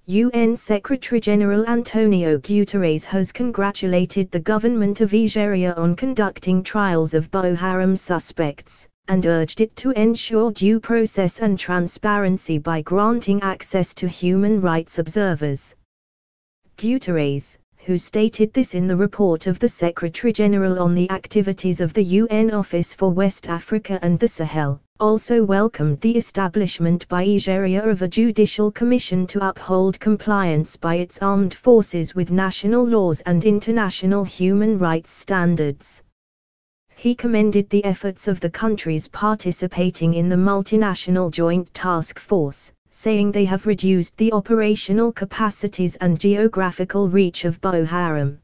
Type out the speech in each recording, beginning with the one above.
UN Secretary-General Antonio Guterres has congratulated the government of Nigeria on conducting trials of Boko Haram suspects, and urged it to ensure due process and transparency by granting access to human rights observers. Guterres, who stated this in the report of the Secretary-General on the activities of the UN Office for West Africa and the Sahel, also welcomed the establishment by Nigeria of a judicial commission to uphold compliance by its armed forces with national laws and international human rights standards. He commended the efforts of the countries participating in the multinational joint task force, saying they have reduced the operational capacities and geographical reach of Boko Haram.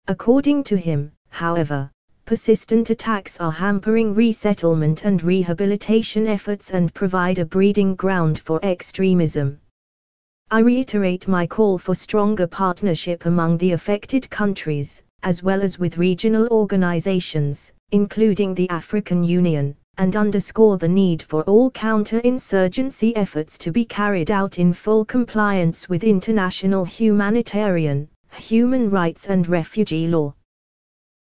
According to him, however, persistent attacks are hampering resettlement and rehabilitation efforts and provide a breeding ground for extremism. I reiterate my call for stronger partnership among the affected countries, as well as with regional organizations, including the African Union, and underscore the need for all counter-insurgency efforts to be carried out in full compliance with international humanitarian, human rights and refugee law.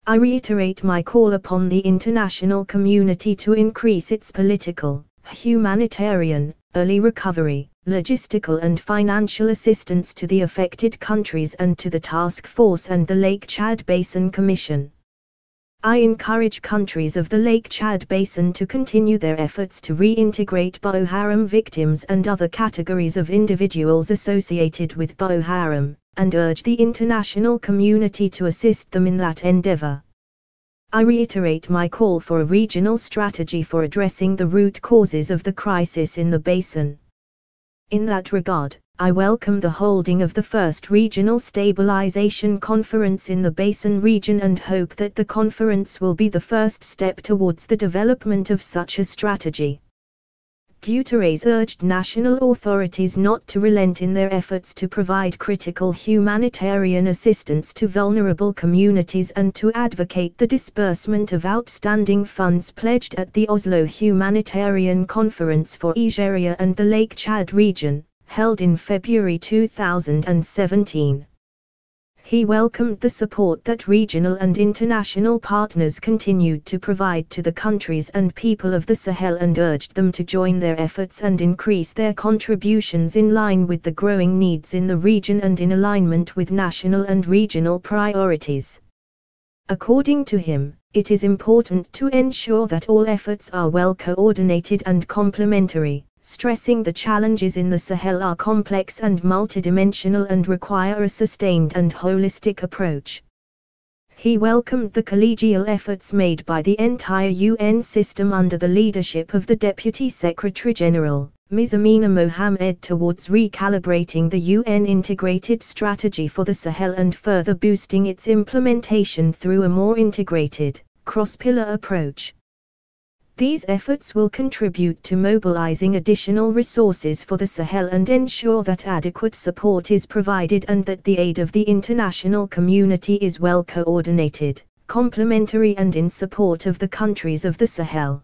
I reiterate my call upon the international community to increase its political, humanitarian, early recovery, logistical and financial assistance to the affected countries and to the Task Force and the Lake Chad Basin Commission. I encourage countries of the Lake Chad Basin to continue their efforts to reintegrate Boko Haram victims and other categories of individuals associated with Boko Haram, and urge the international community to assist them in that endeavor. I reiterate my call for a regional strategy for addressing the root causes of the crisis in the basin. In that regard, I welcome the holding of the first Regional Stabilization Conference in the Basin region and hope that the conference will be the first step towards the development of such a strategy. Guterres urged national authorities not to relent in their efforts to provide critical humanitarian assistance to vulnerable communities and to advocate the disbursement of outstanding funds pledged at the Oslo Humanitarian Conference for Nigeria and the Lake Chad region, held in February 2017. He welcomed the support that regional and international partners continued to provide to the countries and people of the Sahel and urged them to join their efforts and increase their contributions in line with the growing needs in the region and in alignment with national and regional priorities. According to him, it is important to ensure that all efforts are well coordinated and complementary, stressing the challenges in the Sahel are complex and multidimensional and require a sustained and holistic approach. He welcomed the collegial efforts made by the entire UN system under the leadership of the Deputy Secretary-General, Ms. Amina Mohammed, towards recalibrating the UN integrated strategy for the Sahel and further boosting its implementation through a more integrated, cross-pillar approach. These efforts will contribute to mobilizing additional resources for the Sahel and ensure that adequate support is provided and that the aid of the international community is well coordinated, complementary and in support of the countries of the Sahel.